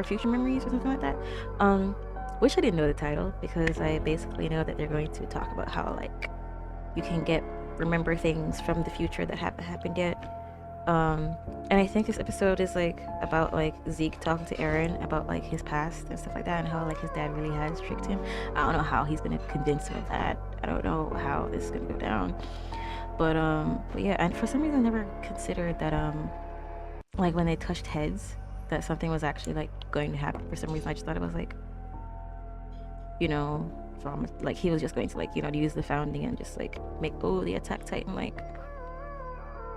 future memories or something like that. Wish I didn't know the title because I basically know that they're going to talk about how like you can remember things from the future that haven't happened yet. And I think this episode is like about like Zeke talking to Eren about like his past and stuff like that, and how like his dad really has tricked him. I don't know how he's gonna convince him of that. I don't know how this is gonna go down. But yeah, and for some reason I never considered that like when they touched heads that something was actually like going to happen. For some reason I just thought it was like, you know, drama, like he was just going to like, you know, use the founding and just like make the attack titan like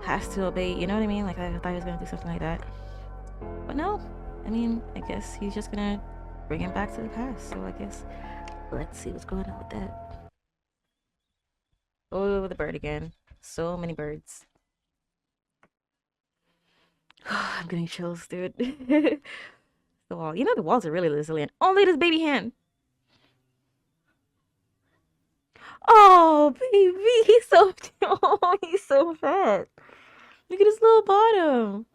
has to obey, you know what I mean? Like I thought he was gonna do something like that. But no. I mean, I guess he's just gonna bring him back to the past. So I guess let's see what's going on with that. Oh, the bird again. So many birds. I'm getting chills, dude. The wall. You know the walls are really resilient. Only this baby hand. Oh, baby, he's so oh, he's so fat. Look at his little bottom.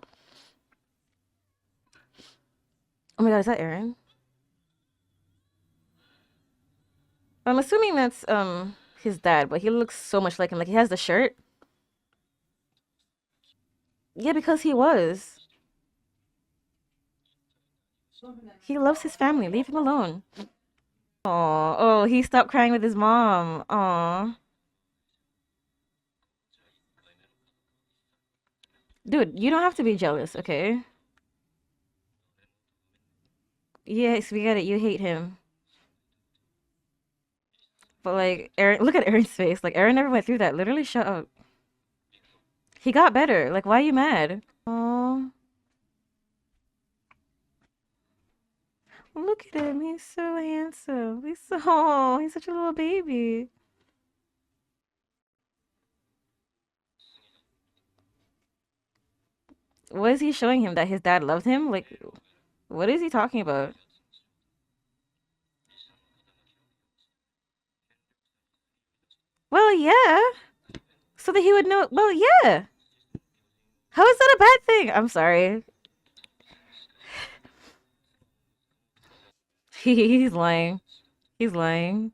Oh my god, is that Eren? I'm assuming that's his dad, but he looks so much like him. Like he has the shirt. Yeah, because he was. He loves his family. Leave him alone. Oh, he stopped crying with his mom. Aw. Dude, you don't have to be jealous, okay? Yes, we get it. You hate him. But like, Eren, look at Eren's face. Like, Eren never went through that. Literally, shut up. He got better. Like, why are you mad? Oh, look at him. He's so handsome. He's such a little baby. What is he showing him that his dad loved him? Like, what is he talking about? Well, yeah. So that he would know. Well, yeah. How is that a bad thing? I'm sorry. He's lying. He's lying.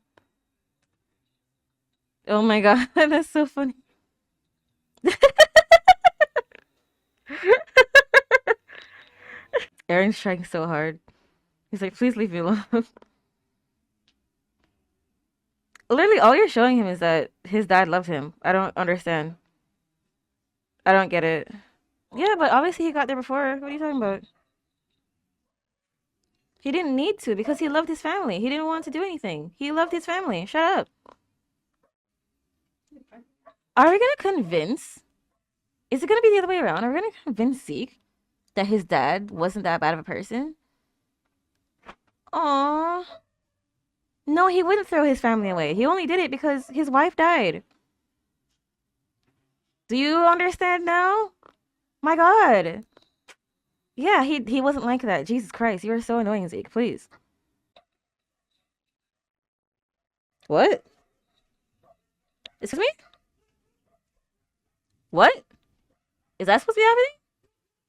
Oh my god, that's so funny. Eren's trying so hard. He's like, please leave me alone. Literally, all you're showing him is that his dad loved him. I don't understand. I don't get it. Yeah, but obviously he got there before. What are you talking about? He didn't need to because he loved his family. He didn't want to do anything. He loved his family. Shut up. Are we gonna convince? Is it gonna be the other way around? Are we gonna convince Zeke that his dad wasn't that bad of a person? Aww. No, he wouldn't throw his family away. He only did it because his wife died. Do you understand now? My God. Yeah, he wasn't like that. Jesus Christ, you are so annoying, Zeke. Please. What? Excuse me? What? Is that supposed to be happening?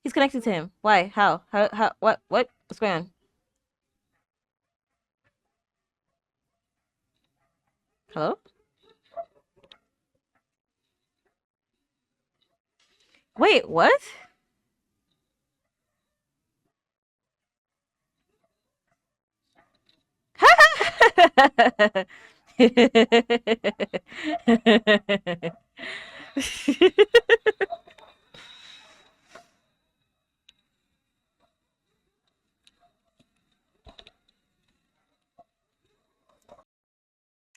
He's connected to him. Why? How? How? What? What? What's going on? Hello? Wait, what?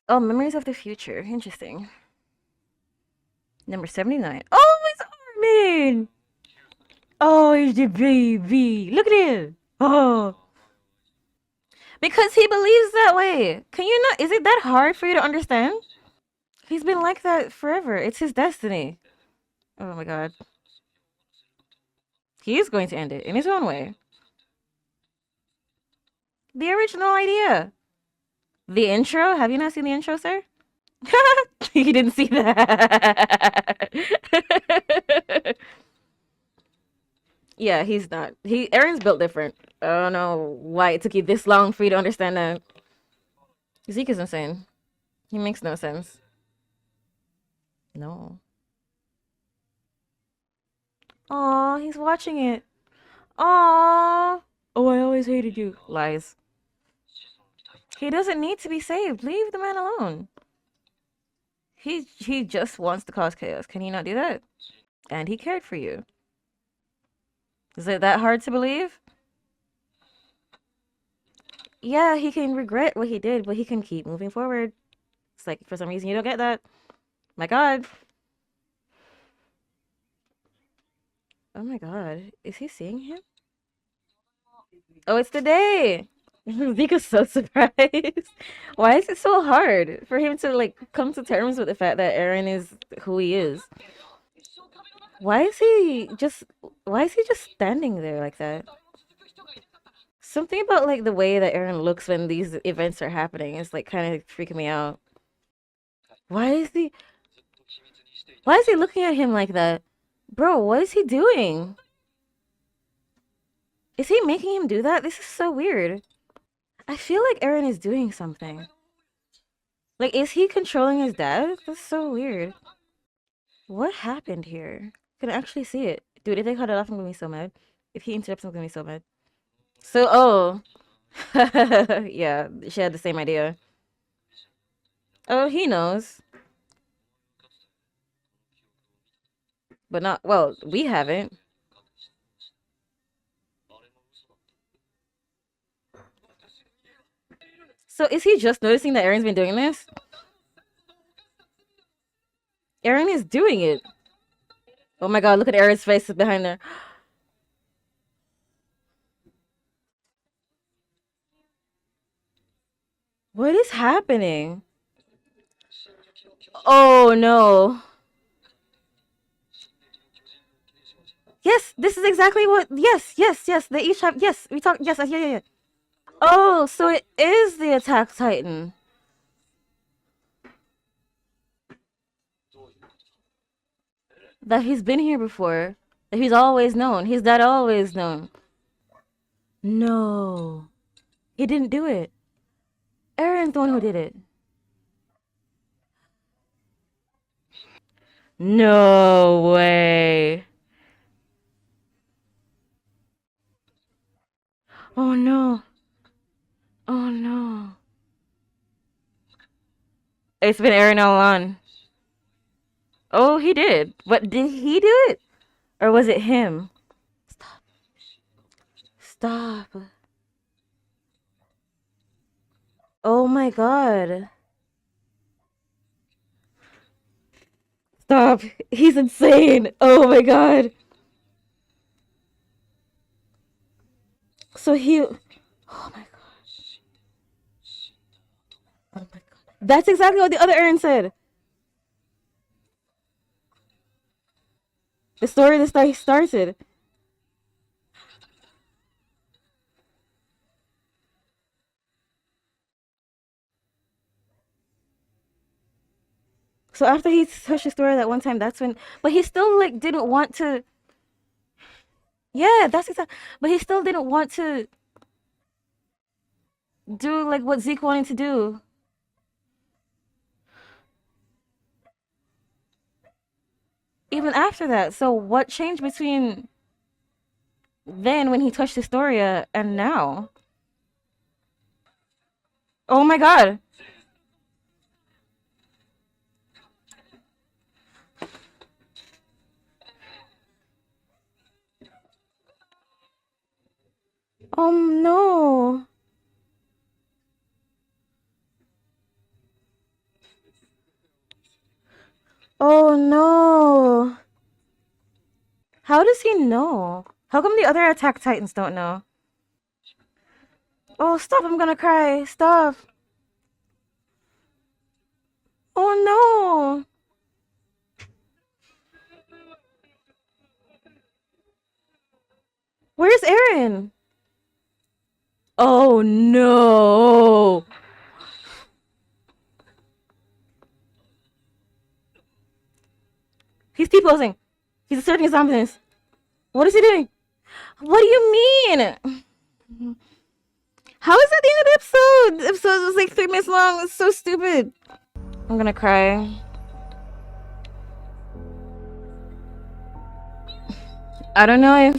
Oh, memories of the future. Interesting. Number 79. Oh, it's Armin! Oh, he's the baby. Look at him. Oh. Because he believes that way. Can you not? Is it that hard for you to understand? He's been like that forever. It's his destiny. Oh my god. He is going to end it in his own way. The original idea. The intro? Have you not seen the intro, sir? He didn't see that. Yeah, he's not. Eren's built different. I don't know why it took you this long for you to understand that. Zeke is insane. He makes no sense. No. Aw, he's watching it. Aw. Oh, I always hated you. Lies. He doesn't need to be saved. Leave the man alone. He just wants to cause chaos. Can he not do that? And he cared for you. Is it that hard to believe? Yeah, he can regret what he did, but he can keep moving forward. It's like, for some reason, you don't get that. My God. Oh my God. Is he seeing him? Oh, it's the day. Zeke is so surprised. Why is it so hard for him to like come to terms with the fact that Eren is who he is? Why is he just standing there like that? Something about like the way that Eren looks when these events are happening is like kind of freaking me out. Why is he looking at him like that? Bro, what is he doing? Is he making him do that? This is so weird. I feel like Eren is doing something. Like, is he controlling his dad? That's so weird. What happened here? I can actually see it. Dude, if they cut it off, I'm gonna be so mad. If he interrupts, I'm gonna be so mad. So, oh. Yeah, she had the same idea. Oh, he knows. But not, well, we haven't. So is he just noticing that Eren's been doing this? Eren is doing it. Oh my God, look at Eren's face behind there. What is happening? Oh no. Yes, this is exactly what. Yes, yes, yes. They each have. Yes, we talk. Yes, yeah. Oh, so it is the Attack Titan. That he's been here before. That he's always known. His dad always known. No. He didn't do it. Eren's the one who did it. No way. Oh no. Oh no. It's been Eren all along. Oh, he did. But did he do it? Or was it him? Stop. Stop. Oh my God. Stop. He's insane. Oh my God. So he. Oh my God. Oh my God. That's exactly what the other Eren said. The story that started. So after he touched the story that one time, that's when. But he still like didn't want to. Yeah, that's exactly. But he still didn't want to do like what Zeke wanted to do. Even after that. So what changed between then when he touched Historia and now? Oh my God. Oh no. Oh no. How does he know? How come the other Attack Titans don't know? Oh, stop. I'm gonna cry. Stop. Oh no. Where's Eren? Oh no. He's T-posing. He's asserting his dominance. What is he doing? What do you mean? How is that the end of the episode? The episode was like 3 minutes long. It's so stupid. I'm gonna cry. I don't know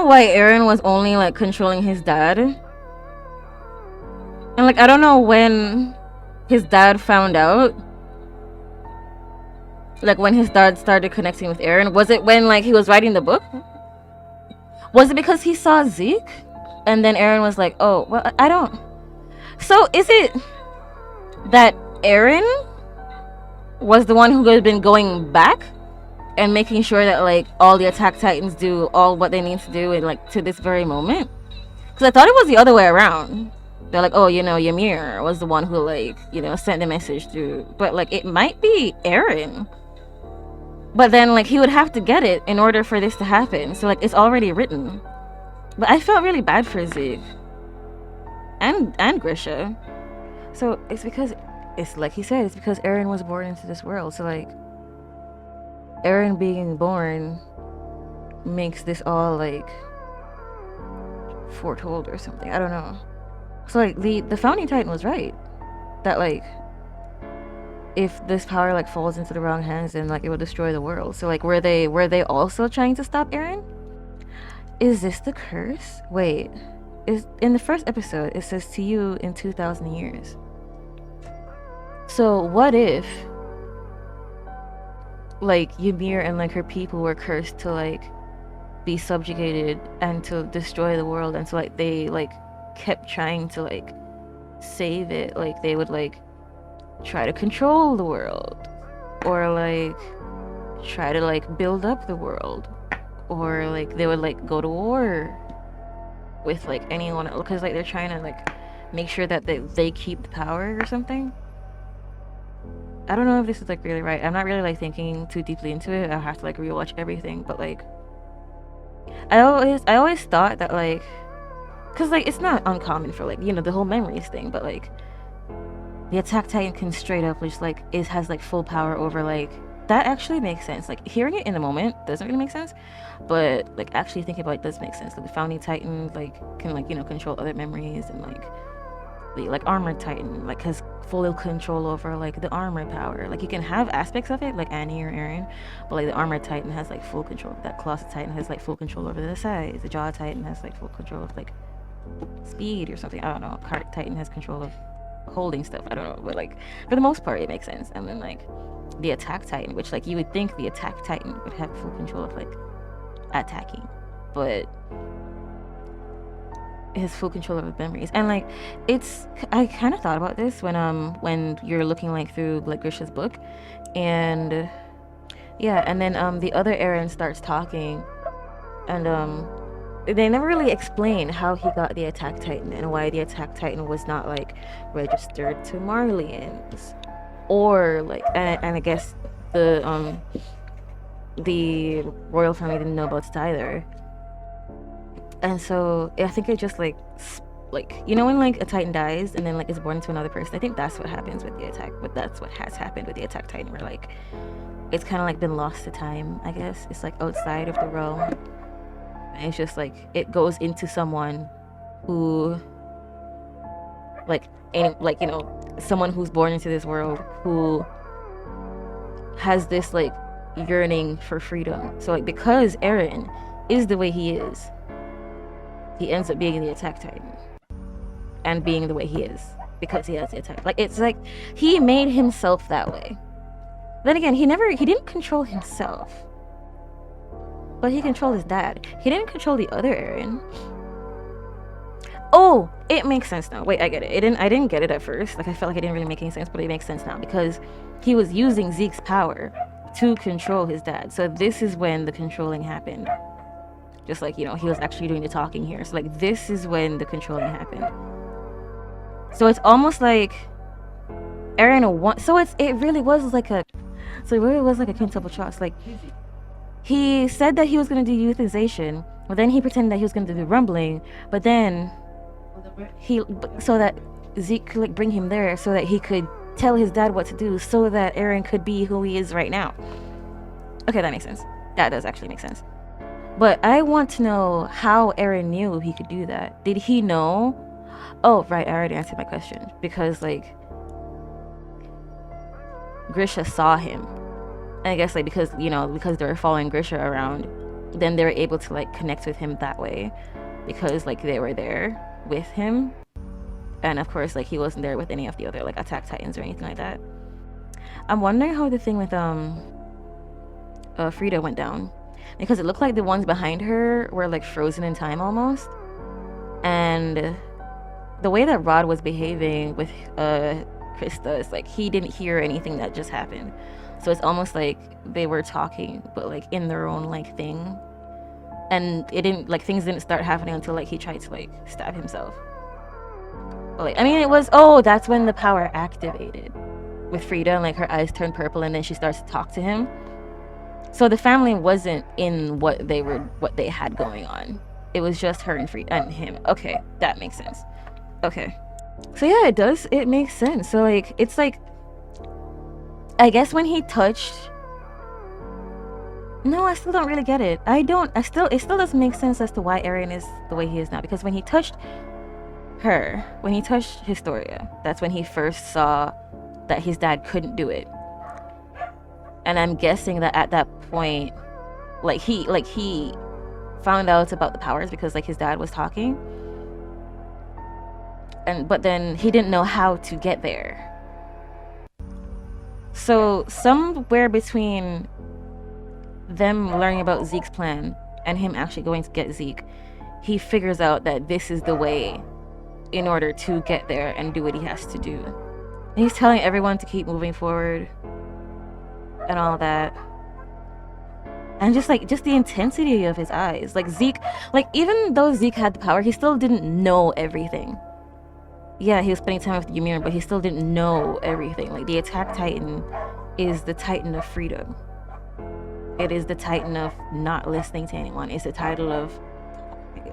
why Eren was only like controlling his dad. And like I don't know when his dad found out. Like when his dad started connecting with Eren. Was it when like he was writing the book? Was it because he saw Zeke? And then Eren was like, oh, well, I don't. So is it that Eren was the one who had been going back and making sure that like all the Attack Titans do all what they need to do and like to this very moment? Because I thought it was the other way around. They're like, oh, you know, Ymir was the one who like, you know, sent the message to, but like it might be Eren. But then like he would have to get it in order for this to happen. So like it's already written. But I felt really bad for Zeke and Grisha. So it's because it's like he said, it's because Eren was born into this world. So like Eren being born makes this all like foretold or something. I don't know. So like the founding titan was right. That like if this power like falls into the wrong hands, then like it will destroy the world. So like were they also trying to stop Eren? Is this the curse? Wait, is in the first episode it says to you in 2,000 years. So what if like Ymir and like her people were cursed to like be subjugated and to destroy the world, and so like they like kept trying to like save it, like they would like try to control the world or like try to like build up the world, or like they would like go to war with like anyone because like they're trying to like make sure that they keep the power or something. I don't know if this is like really right. I'm not really like thinking too deeply into it. I'll have to like rewatch everything, but like I always thought that like, because like it's not uncommon for like, you know, the whole memories thing, but like the Attack Titan can straight up just like has like full power over like, that actually makes sense. Like hearing it in the moment doesn't really make sense, but like actually thinking about it does make sense. Like the founding titan like can like, you know, control other memories, and like the like armored titan like has full control over like the armor power. Like you can have aspects of it like Annie or Eren, but like the armored titan has like full control. That closet titan has like full control over the size. The jaw titan has like full control of like speed or something. I don't know. Cart titan has control of holding stuff. I don't know, but like for the most part it makes sense. And then like the Attack Titan, which like you would think the Attack Titan would have full control of like attacking, but it has full control over memories. And like it's, I kind of thought about this when you're looking like through like Grisha's book, and yeah, and then the other Eren starts talking, and they never really explain how he got the Attack Titan and why the Attack Titan was not like registered to Marlians, or like and I guess the royal family didn't know about it either. And so I think it just like you know when like a titan dies and then like is born into another person. I think that's what happens with the attack, but that's what has happened with the Attack Titan, where like it's kind of like been lost to time, I guess. It's like outside of the realm, and it's just like it goes into someone who like you know, someone who's born into this world who has this like yearning for freedom. So like because Eren is the way he is, he ends up being the Attack Titan and being the way he is because he has the attack. Like it's like he made himself that way. Then again, he didn't control himself, but he controlled his dad. He didn't control the other Eren. Oh, it makes sense now. Wait, I get it. I didn't get it at first. Like I felt like it didn't really make any sense, but it makes sense now because he was using Zeke's power to control his dad. So this is when the controlling happened. Just like, you know, he was actually doing the talking here. So like this is when the controlling happened. So it's almost like Eren so it really was like a quintuple trust. Like he said that he was gonna do euthanization, but then he pretended that he was gonna do rumbling, but then so that Zeke could like bring him there so that he could tell his dad what to do so that Eren could be who he is right now. Okay, that makes sense. That does actually make sense. But I want to know how Eren knew he could do that. Did he know? Oh, right, I already answered my question. Because, like, Grisha saw him. And I guess, like, because, you know, because they were following Grisha around, then they were able to, like, connect with him that way. Because, like, they were there with him. And, of course, like, he wasn't there with any of the other, like, Attack Titans or anything like that. I'm wondering how the thing with, Frida went down. Because it looked like the ones behind her were, like, frozen in time almost. And the way that Rod was behaving with Krista is like he didn't hear anything that just happened. So it's almost like they were talking, but like in their own like thing. And it didn't, like, things didn't start happening until like he tried to like stab himself. But, like, I mean, it was, oh, that's when the power activated with Frida, and like her eyes turned purple and then she starts to talk to him. So the family wasn't in what they had going on. It was just her and Frida and him. Okay, that makes sense. Okay. So yeah, it makes sense. So like, it's like, I guess when he touched, no, I still don't really get it. It still doesn't make sense as to why Eren is the way he is now. Because when he touched her, when he touched Historia, that's when he first saw that his dad couldn't do it. And I'm guessing that at that point, like he found out about the powers because like his dad was talking. But then he didn't know how to get there. So somewhere between them learning about Zeke's plan and him actually going to get Zeke, he figures out that this is the way in order to get there and do what he has to do. And he's telling everyone to keep moving forward and all that. And just the intensity of his eyes. Like Zeke, like even though Zeke had the power, he still didn't know everything. Yeah, he was spending time with Ymir, but he still didn't know everything. Like the Attack Titan is the Titan of freedom. It is the Titan of not listening to anyone. It's the title of,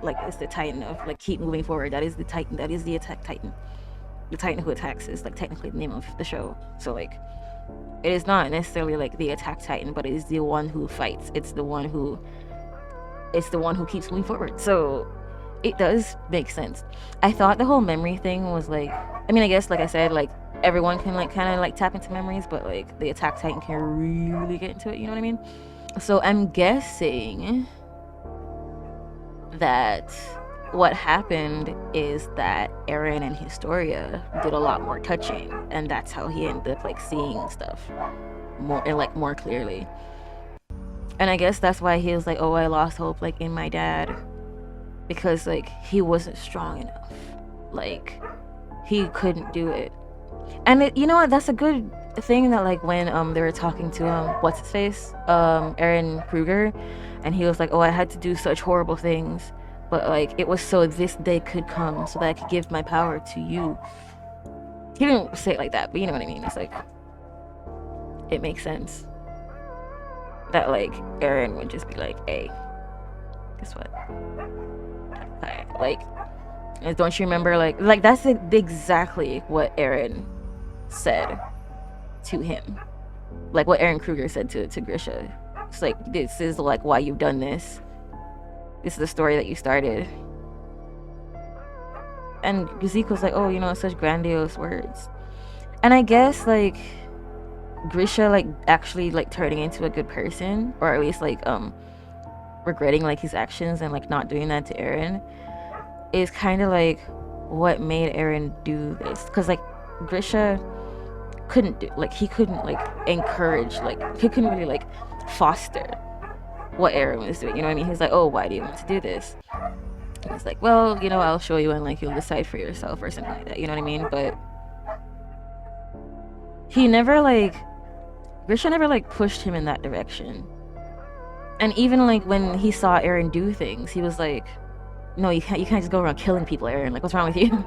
like, it's the Titan of like keep moving forward. That is the Titan. That is the Attack Titan. The Titan who attacks is like technically the name of the show. So like, it is not necessarily like the Attack Titan, but it is the one who fights. It's the one who keeps moving forward. So it does make sense. I thought the whole memory thing was like, I mean, I guess like I said, like everyone can like kind of like tap into memories, but like the Attack Titan can really get into it, you know what I mean? So I'm guessing that what happened is that Eren and Historia did a lot more touching, and that's how he ended up like seeing stuff more clearly. And I guess that's why he was like, oh, I lost hope like in my dad, because like he wasn't strong enough, like he couldn't do it. And it, you know what, that's a good thing that like when they were talking to what's his face, Eren Kruger, and he was like, oh, I had to do such horrible things, but like it was so this day could come so that I could give my power to you. He didn't say it like that, but you know what I mean. It's like, it makes sense that like Eren would just be like, hey, guess what, like, don't you remember, like that's exactly what Eren said to him, like what Eren Kruger said to Grisha. It's like, this is like why you've done this. This is the story that you started. And Zeke was like, oh, you know, such grandiose words. And I guess like Grisha like actually like turning into a good person, or at least like regretting like his actions and like not doing that to Eren, is kind of like what made Eren do this. Because like Grisha couldn't do, like he couldn't like encourage, like he couldn't really like foster what Eren was doing, you know what I mean? He's like, oh, why do you want to do this? And he's like, well, you know, I'll show you and like you'll decide for yourself or something like that, you know what I mean? But he never like, Grisha never like pushed him in that direction. And even like when he saw Eren do things, he was like, no, you can't just go around killing people, Eren, like what's wrong with you?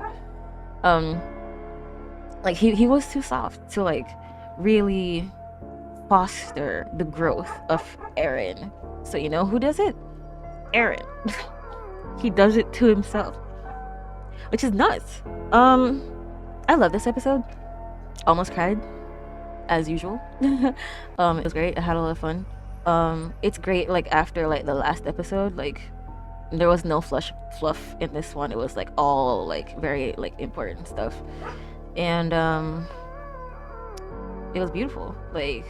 Like he was too soft to like really foster the growth of Eren. So you know who does it? Eren. He does it to himself, which is nuts. I love this episode. Almost cried, as usual. It was great. I had a lot of fun. It's great, like after like the last episode, like there was no fluff in this one. It was like all like very like important stuff, and it was beautiful. Like,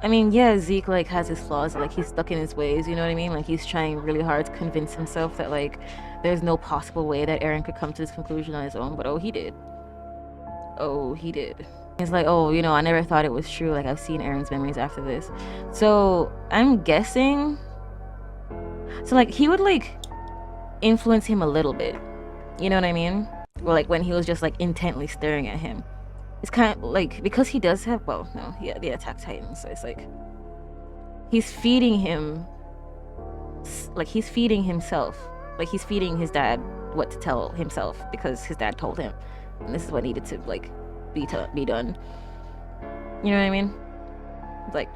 I mean, yeah, Zeke like has his flaws, like he's stuck in his ways, you know what I mean? Like he's trying really hard to convince himself that like there's no possible way that Eren could come to this conclusion on his own, but oh he did. Oh he did. He's like, oh, you know, I never thought it was true, like I've seen Eren's memories after this. So I'm guessing, so like he would like influence him a little bit, you know what I mean? Or like when he was just like intently staring at him. It's kind of like, because he does have, well, no, yeah, the Attack Titan, so it's like he's feeding him, like he's feeding himself, like he's feeding his dad what to tell himself because his dad told him, and this is what needed to like be done. You know what I mean? Like,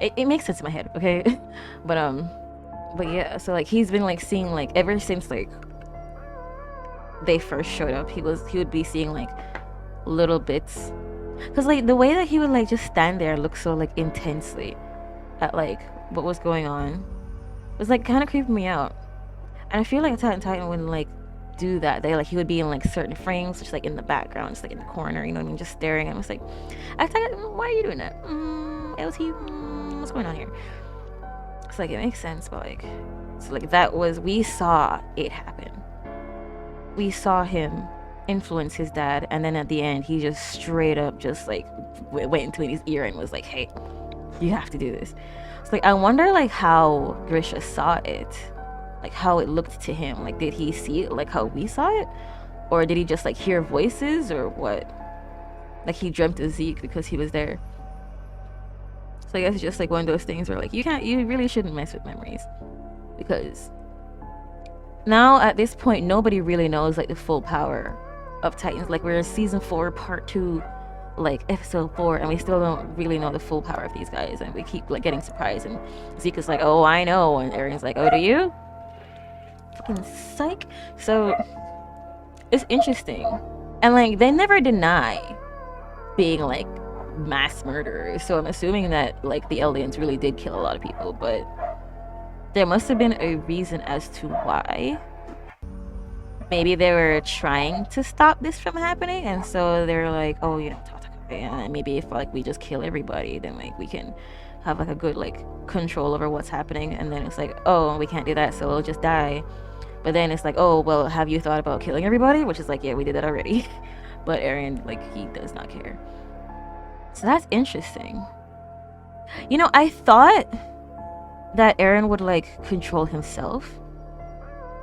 it makes sense in my head, okay? but yeah, so like he's been like seeing like ever since like they first showed up, he would be seeing like little bits, because like the way that he would like just stand there and look so like intensely at like what was going on was like kind of creeping me out. And I feel like Attack on Titan wouldn't like do that. He would be in like certain frames, just like in the background, just like in the corner, you know what I mean, just staring. I was like, why are you doing that? LT, what's going on here? It's like, it makes sense, but like, so like that was, we saw it happen. We saw him influence his dad, and then at the end he just straight up just like went into his ear and was like, hey, you have to do this. It's like, I wonder like how Grisha saw it, like how it looked to him. Like, did he see it like how we saw it, or did he just like hear voices, or what? Like he dreamt of Zeke because he was there. So I guess it's just like one of those things where like you really shouldn't mess with memories, because now at this point nobody really knows like the full power of Titans. Like, we're in season 4 part 2, like episode 4, and we still don't really know the full power of these guys, and we keep like getting surprised, and Zeke is like, oh I know, and Eren's like, oh do you? Fucking psych. So it's interesting, and like they never deny being like mass murderers, so I'm assuming that like the aliens really did kill a lot of people, but there must have been a reason as to why. Maybe they were trying to stop this from happening, and so they're like, oh yeah, and maybe if like we just kill everybody, then like we can have like a good like control over what's happening. And then it's like, oh, we can't do that, so we'll just die. But then it's like, oh well, have you thought about killing everybody? Which is like, yeah, we did that already. But Eren, like, he does not care. So that's interesting. You know, I thought that Eren would like control himself,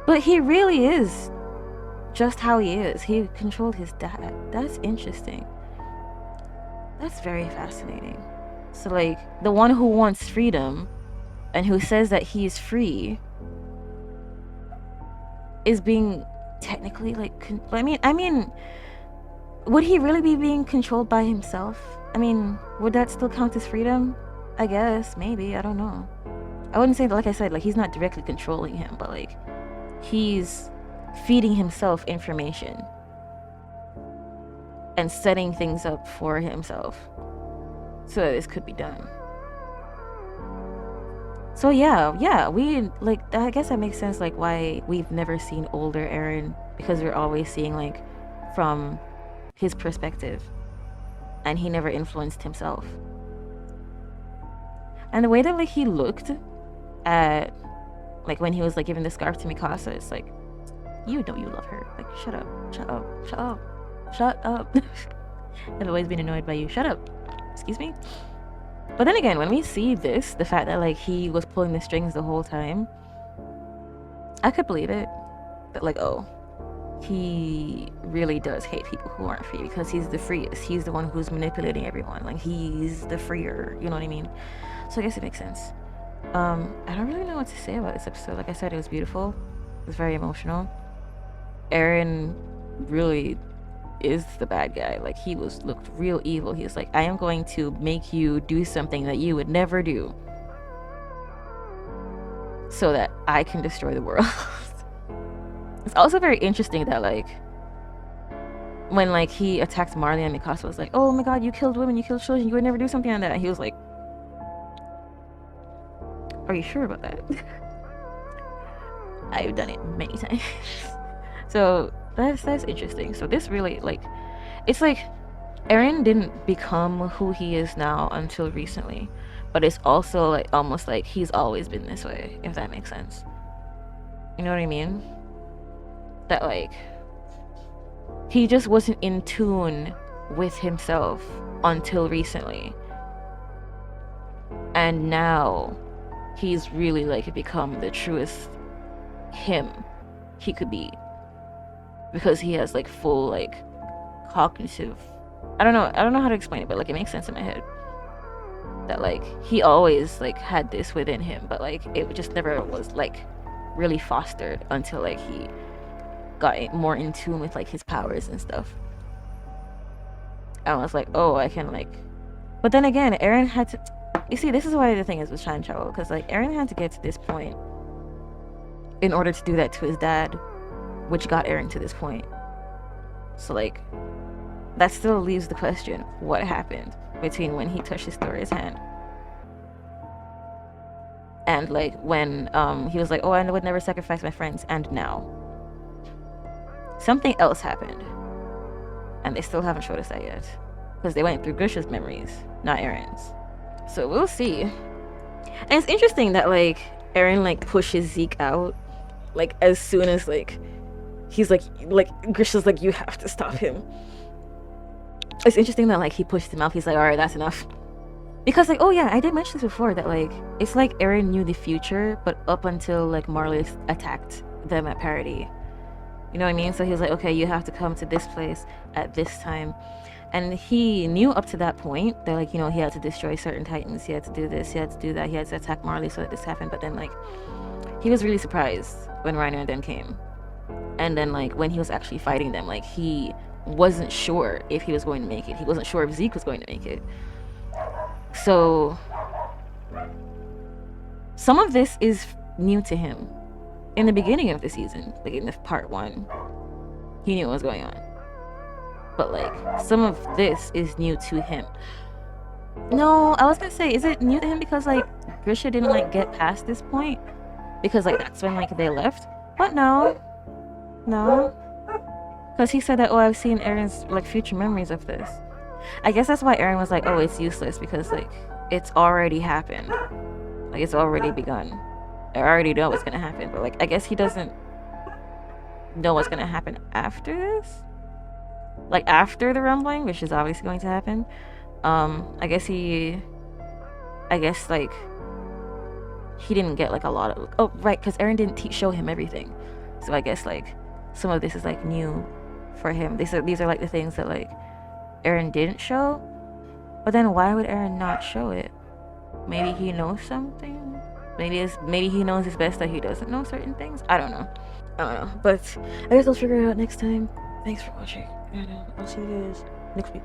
but he really is just how he is. He controlled his dad. That's interesting. That's very fascinating. So like the one who wants freedom and who says that he's free is being technically like I mean would he really be being controlled by himself? I mean, would that still count as freedom? I guess, maybe, I don't know. I wouldn't say that, like I said, like he's not directly controlling him, but like he's feeding himself information and setting things up for himself so that this could be done. So yeah, we like, I guess that makes sense, like why we've never seen older Eren, because we're always seeing like from his perspective, and he never influenced himself. And the way that like he looked at like when he was like giving the scarf to Mikasa, it's like, you know you love her, like shut up. I've always been annoyed by you, shut up, excuse me. But then again, when we see this, the fact that like he was pulling the strings the whole time, I could believe it. That like, oh, he really does hate people who aren't free because he's the freest. He's the one who's manipulating everyone. Like, he's the freer, you know what I mean? So I guess it makes sense. I don't really know what to say about this episode. Like I said, it was beautiful. It was very emotional. Eren really is the bad guy. Like, he looked real evil. He was like, I am going to make you do something that you would never do so that I can destroy the world. It's also very interesting that like when like he attacked Marley and Mikasa was like, oh my god, you killed women, you killed children, you would never do something like that. And he was like, Are you sure about that? I've done it many times. So that's interesting. So this really, like, it's like Eren didn't become who he is now until recently, but it's also like almost like he's always been this way, if that makes sense. You know what I mean? That like he just wasn't in tune with himself until recently, and now he's really like become the truest him he could be, because he has like full like cognitive, I don't know how to explain it, but like it makes sense in my head that like he always like had this within him, but like it just never was like really fostered until like he got more in tune with like his powers and stuff. I was like, oh, I can like, but then again, Eren had to, you see, this is why the thing is with time travel, because like Eren had to get to this point in order to do that to his dad, which got Eren to this point. So like that still leaves the question, what happened between when he touched his story's hand and like when he was like, oh, I would never sacrifice my friends, and now something else happened, and they still haven't showed us that yet, because they went through Grisha's memories, not Eren's. So we'll see. And it's interesting that like Eren like pushes Zeke out like as soon as like he's like Grisha's like, you have to stop him. It's interesting that like he pushed him out. He's like, all right, that's enough. Because like, oh yeah, I did mention this before, that like it's like Eren knew the future, but up until like Marley attacked them at Parody. You know what I mean? So he was like, okay, you have to come to this place at this time. And he knew up to that point that like, you know, he had to destroy certain titans, he had to do this, he had to do that, he had to attack Marley so that this happened. But then like he was really surprised when Reiner and them came. And then like when he was actually fighting them, like he wasn't sure if he was going to make it. He wasn't sure if Zeke was going to make it. So some of this is new to him. In the beginning of the season, like in the part 1, he knew what was going on. But like some of this is new to him. No, I was gonna say, is it new to him because like Grisha didn't like get past this point? Because like that's when like they left? But no. Because he said that, oh, I've seen Eren's like future memories of this. I guess that's why Eren was like, oh, it's useless, because like it's already happened. Like it's already begun. I already know what's gonna happen, but like I guess he doesn't know what's gonna happen after this. Like after the rumbling, which is obviously going to happen. I guess like he didn't get like a lot of, oh right, because Eren didn't show him everything. So I guess like some of this is like new for him. These are like the things that like Eren didn't show. But then why would Eren not show it? Maybe he knows something. Maybe he knows it's best that he doesn't know certain things. I don't know. But I guess I'll figure it out next time. Thanks for watching, and I'll see you guys next week.